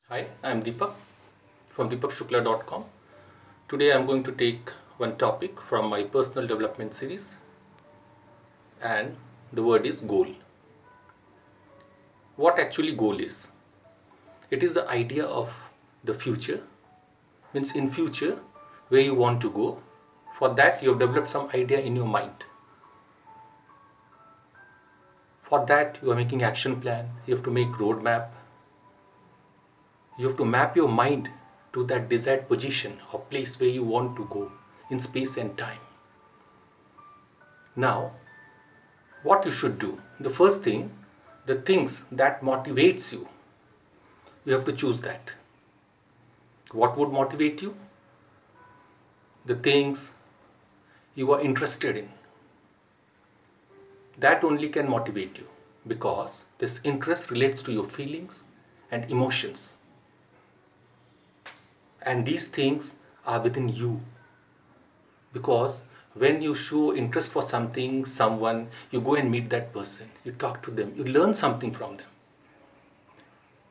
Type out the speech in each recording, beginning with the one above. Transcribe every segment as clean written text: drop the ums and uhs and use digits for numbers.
Hi, I am Dipak from dipakshukla.com. Today I am going to take one topic from my personal development series, and the word is goal. What actually goal is? It is the idea of the future, means in future where you want to go. For that you have developed some idea in your mind. For that you are making action plan, you have to make roadmap, you have to map your mind to that desired position or place where you want to go in space and time. Now, what you should do, the first thing, the things that motivates you have to choose that. What would motivate you? The things you are interested in, that only can motivate you, because this interest relates to your feelings and emotions, and these things are within you. Because when you show interest for something, someone, you go and meet that person, you talk to them, you learn something from them.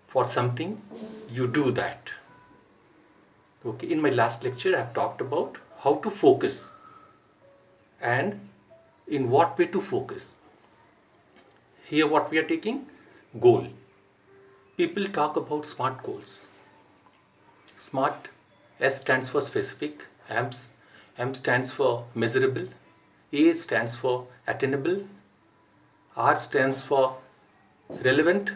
For something, you do that. Okay, in my last lecture I have talked about how to focus and in what way to focus. Here what we are taking, goal. People talk about SMART goals. SMART, S stands for specific, M stands for measurable, A stands for attainable, R stands for relevant,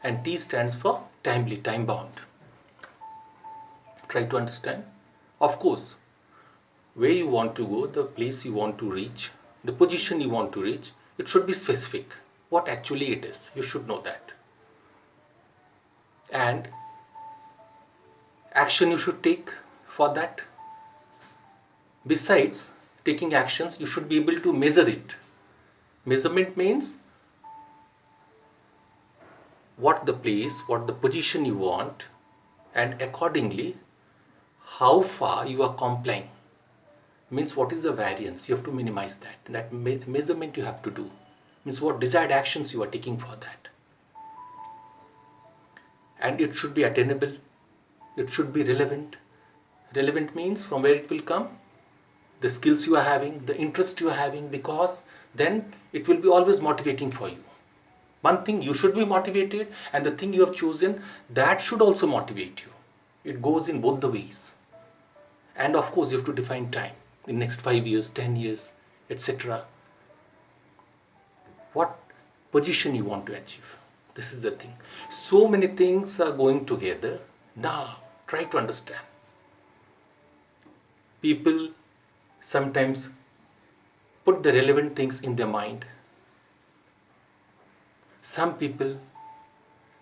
and T stands for timely, time bound. Try to understand. Of course, where you want to go, the place you want to reach, the position you want to reach, it should be specific. What actually it is, you should know that. And action you should take for that. Besides taking actions, you should be able to measure it. Measurement means what the place, what the position you want, and accordingly how far you are complying. Means what is the variance, you have to minimize that measurement you have to do. Means what desired actions you are taking for that. And it should be attainable, it should be relevant. Relevant means from where it will come, the skills you are having, the interest you are having, because then it will be always motivating for you. One thing, you should be motivated, and the thing you have chosen, that should also motivate you. It goes in both the ways. And of course you have to define time, in next 5 years, 10 years, etc. What position you want to achieve. This is the thing. So many things are going together. Now try to understand. People sometimes put the relevant things in their mind. Some people,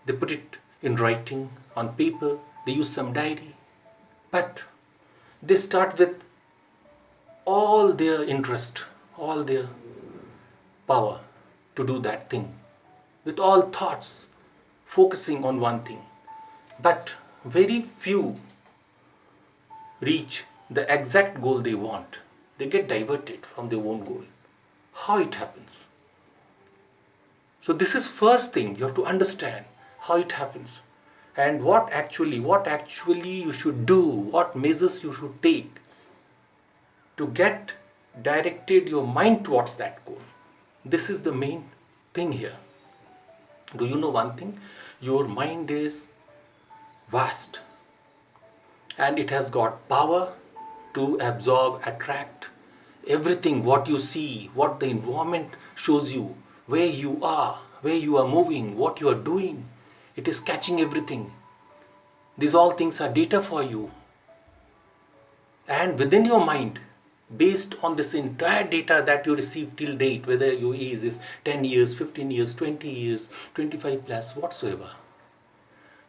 they put it in writing on paper, they use some diary, but they start with all their interest, all their power to do that thing, with all thoughts focusing on one thing. But very few reach the exact goal they want. They get diverted from their own goal. How it happens? So this is first thing, you have to understand how it happens, and what actually you should do, what measures you should take to get directed your mind towards that goal. This is the main thing here. Do you know one thing? Your mind is vast, and it has got power to absorb, attract everything, what you see, what the environment shows you, where you are moving, what you are doing. It is catching everything. These all things are data for you. And within your mind, based on this entire data that you receive till date, whether your age is 10 years, 15 years, 20 years, 25 plus, whatsoever,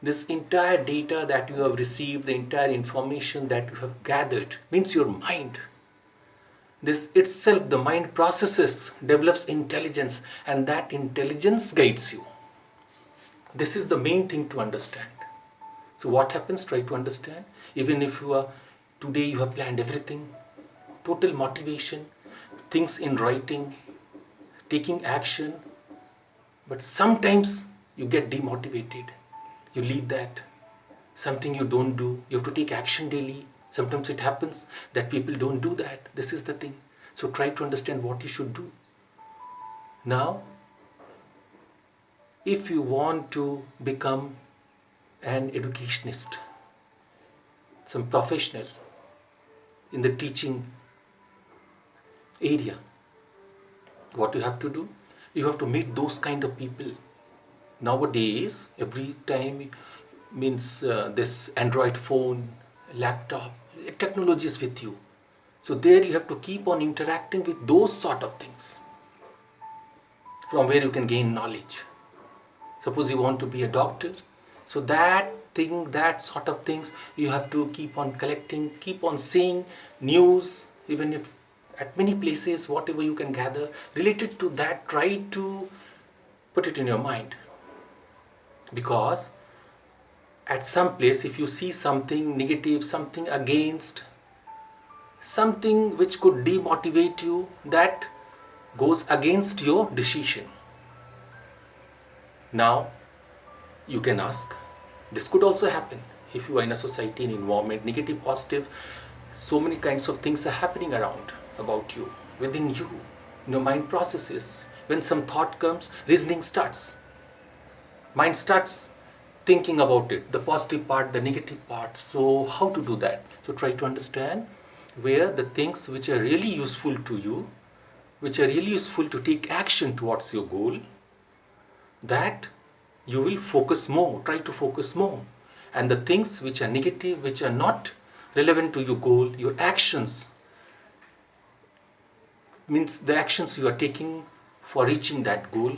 this entire data that you have received, the entire information that you have gathered, means your mind. This itself, the mind processes, develops intelligence, and that intelligence guides you. This is the main thing to understand. So what happens? Try to understand. Even if today you have planned everything, total motivation, things in writing, taking action, but sometimes you get demotivated. You leave that. Something you don't do, you have to take action daily. Sometimes it happens that people don't do that. This is the thing. So try to understand what you should do. Now, if you want to become an educationist, some professional in the teaching area, what you have to do? You have to meet those kind of people. Nowadays, every time means this Android phone, laptop, technology is with you. So there you have to keep on interacting with those sort of things from where you can gain knowledge. Suppose you want to be a doctor, so that thing, that sort of things, you have to keep on collecting, keep on seeing news, even if at many places, whatever you can gather related to that, try to put it in your mind. Because at some place, if you see something negative, something against, something which could demotivate you, that goes against your decision. Now, you can ask, this could also happen if you are in a society, in environment, negative, positive, so many kinds of things are happening around about you, within you, in your mind processes. When some thought comes, reasoning starts. Mind starts thinking about it, the positive part, the negative part. So how to do that? So try to understand where the things which are really useful to you, which are really useful to take action towards your goal, that you will focus more, try to focus more. And the things which are negative, which are not relevant to your goal, your actions, means the actions you are taking for reaching that goal,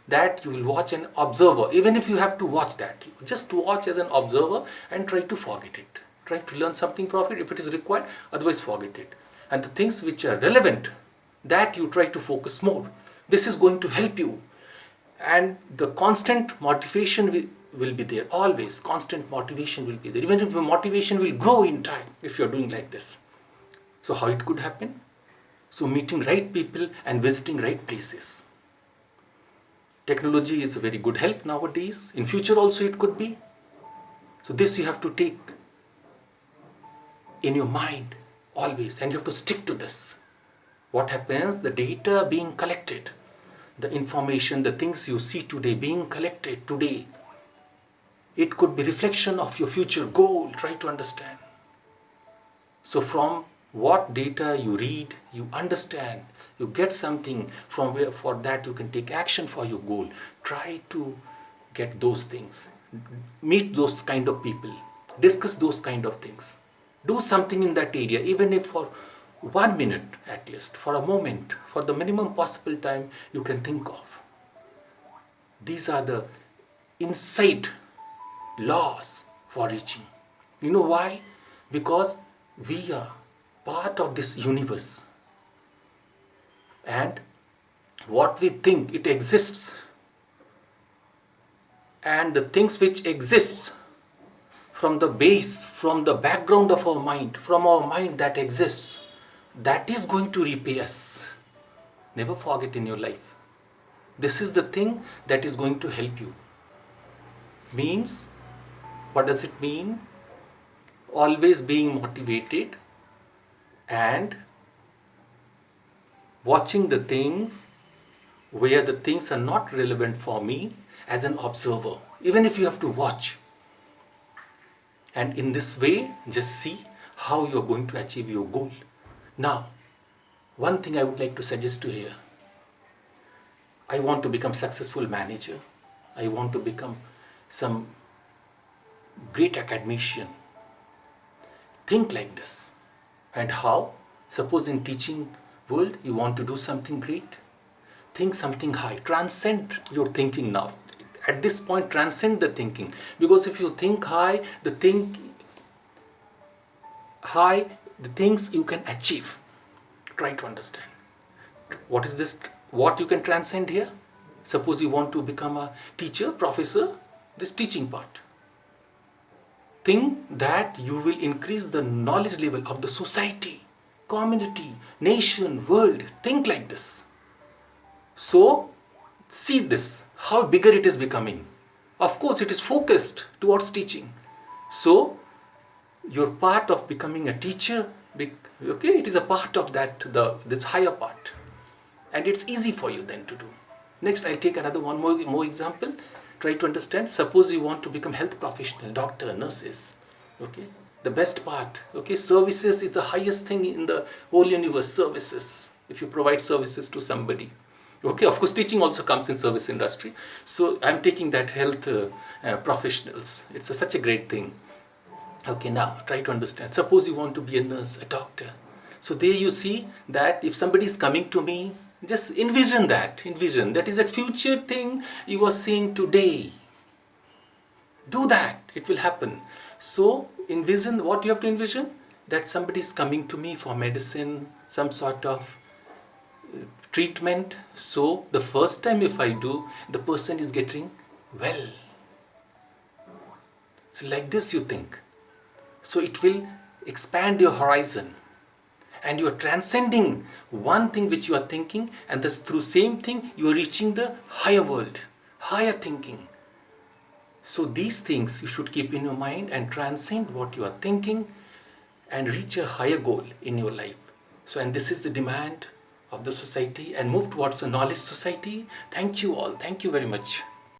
that you will watch and observer. Even if you have to watch that, you just watch as an observer and try to forget it. Try to learn something from it if it is required, otherwise forget it. And the things which are relevant, that you try to focus more. This is going to help you. And the constant motivation will be there, always. Constant motivation will be there. Even if your motivation will grow in time if you are doing like this. So how it could happen? So meeting right people and visiting right places. Technology is a very good help nowadays. In future also it could be. So this you have to take in your mind always, and you have to stick to this. What happens? The data being collected, the information, the things you see today being collected today, it could be reflection of your future goal. Try to understand. So from what data you read, you understand, you get something from where for that you can take action for your goal. Try to get those things. Meet those kind of people. Discuss those kind of things. Do something in that area, even if for 1 minute at least, for a moment, for the minimum possible time you can think of. These are the insight laws for reaching. You know why? Because we are part of this universe. And what we think, it exists. And the things which exists from the base, from the background of our mind, from our mind that exists, that is going to repay us. Never forget in your life. This is the thing that is going to help you. Means, what does it mean? Always being motivated and watching the things where the things are not relevant for me as an observer, even if you have to watch. And in this way, just see how you are going to achieve your goal. Now, one thing I would like to suggest to here. I want to become successful manager. I want to become some great academician. Think like this. And how? Suppose in teaching world, you want to do something great. Think something high. Transcend your thinking now. At this point, transcend the thinking. Because if you think high, the things you can achieve. Try to understand. What is this? What you can transcend here? Suppose you want to become a teacher, professor, this teaching part. Think that you will increase the knowledge level of the society, community, nation, world. Think like this. So, see this, how bigger it is becoming. Of course, it is focused towards teaching. So, you're part of becoming a teacher. Okay, it is a part of that, this higher part. And it's easy for you then to do. Next, I'll take another one more example. Try to understand. Suppose you want to become health professional, doctor, nurses. Okay, the best part. Okay, services is the highest thing in the whole universe. Services. If you provide services to somebody. Okay, of course, teaching also comes in service industry. So I'm taking that health professionals. It's such a great thing. Okay, now try to understand. Suppose you want to be a nurse, a doctor. So there you see that if somebody is coming to me, just envision that. Envision. That is that future thing you are seeing today. Do that. It will happen. So envision what you have to envision. That somebody is coming to me for medicine, some sort of treatment. So the first time if I do, the person is getting well. So like this you think. So it will expand your horizon. And you are transcending one thing which you are thinking, and thus through same thing you are reaching the higher world, higher thinking. So these things you should keep in your mind and transcend what you are thinking and reach a higher goal in your life. So, and this is the demand of the society, and move towards a knowledge society. Thank you all. Thank you very much.